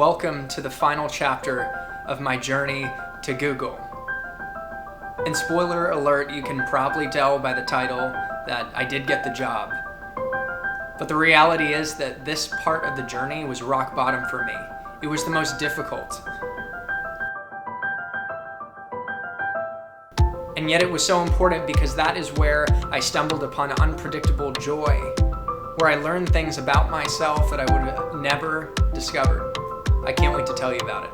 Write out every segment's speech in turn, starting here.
Welcome to the final chapter of my journey to Google. And spoiler alert, you can probably tell by the title that I did get the job. But the reality is that this part of the journey was rock bottom for me. It was the most difficult. And yet it was so important because that is where I stumbled upon unpredictable joy, where I learned things about myself that I would have never discovered. I can't wait to tell you about it.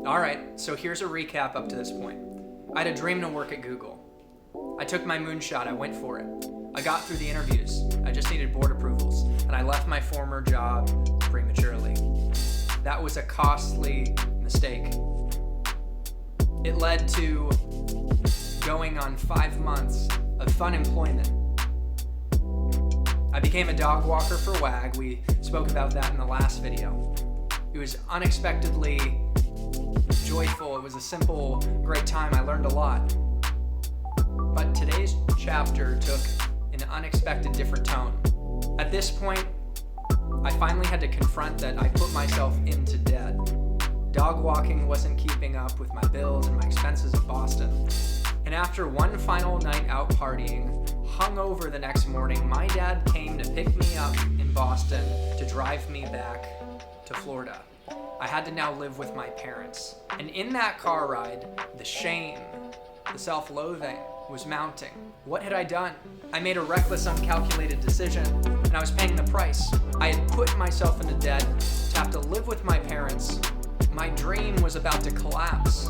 Alright, so here's a recap up to this point. I had a dream to work at Google. I took my moonshot, I went for it. I got through the interviews, I just needed board approvals, and I left my former job prematurely. That was a costly mistake. It led to going on 5 months of fun employment. I became a dog walker for WAG. We spoke about that in the last video. It was unexpectedly joyful. It was a simple, great time. I learned a lot. But today's chapter took an unexpected different tone. At this point, I finally had to confront that I put myself into debt. Dog walking wasn't keeping up with my bills and my expenses in Boston. And after one final night out partying, hungover the next morning, my dad came to pick me up in Boston to drive me back to Florida. I had to now live with my parents. And in that car ride, the shame, the self-loathing was mounting. What had I done? I made a reckless, uncalculated decision, and I was paying the price. I had put myself into debt to have to live with my parents. My dream was about to collapse.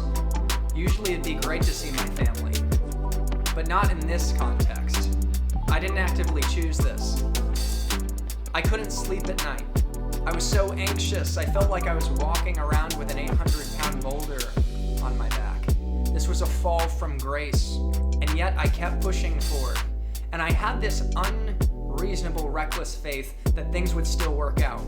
Usually it'd be great to see my family, but not in this context. I didn't actively choose this. I couldn't sleep at night. I was so anxious, I felt like I was walking around with an 800-pound boulder on my back. This was a fall from grace, and yet I kept pushing forward. And I had this unreasonable, reckless faith that things would still work out.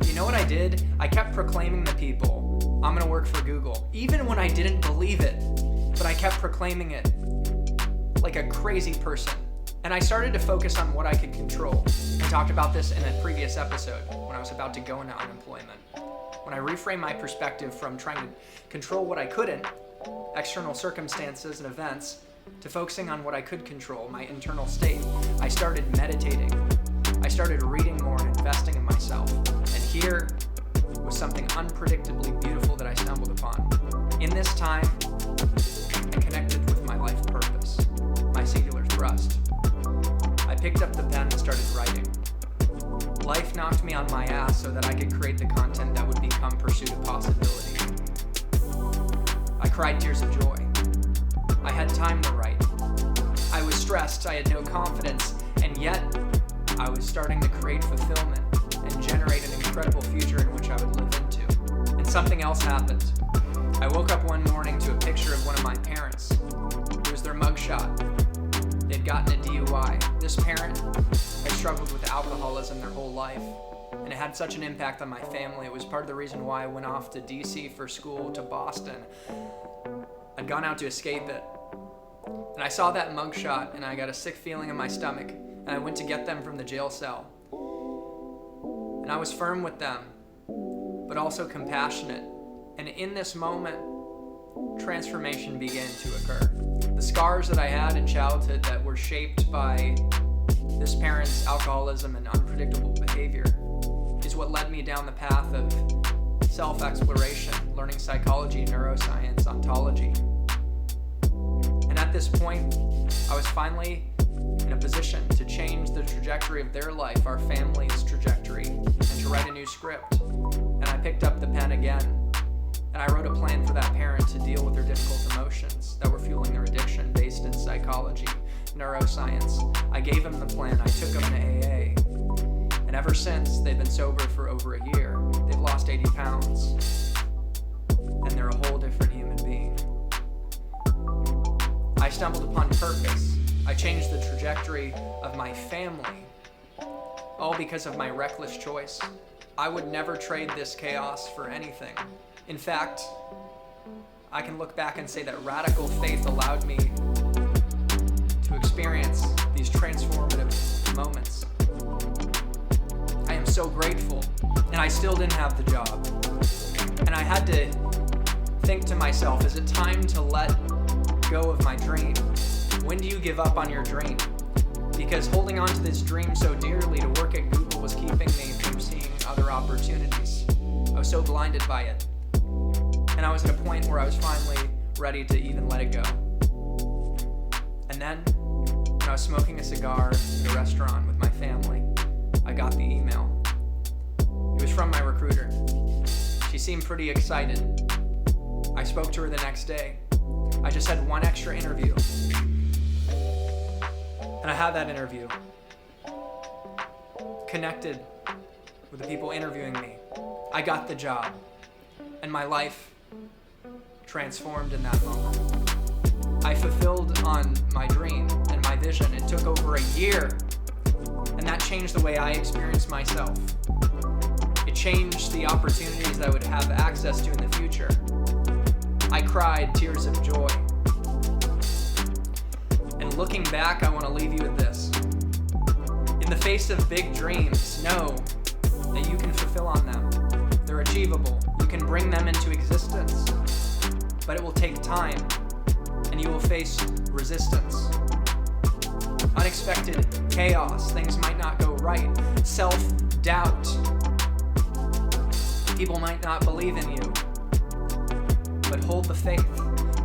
You know what I did? I kept proclaiming to people, I'm gonna work for Google, even when I didn't believe it, but I kept proclaiming it like a crazy person. And I started to focus on what I could control. I talked about this in a previous episode when I was about to go into unemployment. When I reframed my perspective from trying to control what I couldn't, external circumstances and events, to focusing on what I could control, my internal state, I started meditating. I started reading more and investing in myself. And here was something unpredictably beautiful that I stumbled upon. In this time, I connected with my life purpose, my singular thrust. I picked up the pen and started writing. Life knocked me on my ass so that I could create the content that would become Pursuit of Possibility. I cried tears of joy. I had time to write. I was stressed, I had no confidence, and yet I was starting to create fulfillment and generate an incredible future in which I would live into. And something else happened. I woke up one morning to a picture of one of my parents. It was their mugshot. They'd gotten a DUI. This parent had struggled with alcoholism their whole life, and it had such an impact on my family. It was part of the reason why I went off to DC for school, to Boston. I'd gone out to escape it. And I saw that mugshot, and I got a sick feeling in my stomach, and I went to get them from the jail cell. And I was firm with them, but also compassionate. And in this moment, transformation began to occur. The scars that I had in childhood that were shaped by this parent's alcoholism and unpredictable behavior is what led me down the path of self-exploration, learning psychology, neuroscience, ontology. And at this point, I was finally in a position to change the trajectory of their life, our family's trajectory, and to write a new script. And I picked up the pen again. And I wrote a plan for that parent to deal with their difficult emotions that were fueling their addiction based in psychology, neuroscience. I gave them the plan. I took them to AA. And ever since, they've been sober for over a year. They've lost 80 pounds. And they're a whole different human being. I stumbled upon purpose. I changed the trajectory of my family, all because of my reckless choice. I would never trade this chaos for anything. In fact, I can look back and say that radical faith allowed me to experience these transformative moments. I am so grateful, and I still didn't have the job. And I had to think to myself, is it time to let go of my dream? When do you give up on your dream? Because holding on to this dream so dearly to work at Google was keeping me from seeing other opportunities. I was so blinded by it. And I was at a point where I was finally ready to even let it go. And then, when I was smoking a cigar at a restaurant with my family, I got the email. It was from my recruiter. She seemed pretty excited. I spoke to her the next day. I just had one extra interview. And I had that interview. Connected with the people interviewing me. I got the job. And my life transformed in that moment. I fulfilled on my dream and my vision. It took over a year. And that changed the way I experienced myself. It changed the opportunities I would have access to in the future. I cried tears of joy. And looking back, I want to leave you with this. In the face of big dreams, know that you can fulfill on them. They're achievable. You can bring them into existence. But it will take time, and you will face resistance. Unexpected chaos. Things might not go right. Self-doubt. People might not believe in you. But hold the faith.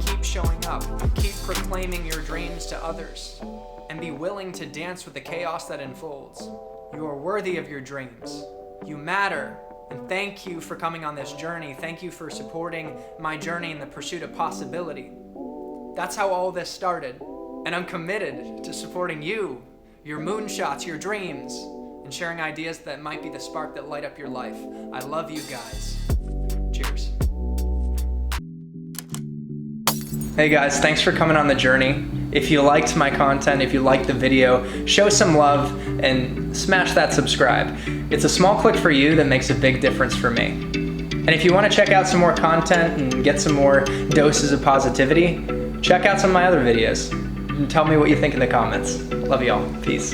Keep showing up. Keep proclaiming your dreams to others. And be willing to dance with the chaos that unfolds. You are worthy of your dreams. You matter. And thank you for coming on this journey. Thank you for supporting my journey in the pursuit of possibility. That's how all this started. And I'm committed to supporting you, your moonshots, your dreams, and sharing ideas that might be the spark that light up your life. I love you guys. Cheers. Hey guys, thanks for coming on the journey. If you liked my content, if you liked the video, show some love and smash that subscribe. It's a small click for you that makes a big difference for me. And if you want to check out some more content and get some more doses of positivity, check out some of my other videos and tell me what you think in the comments. Love y'all. Peace.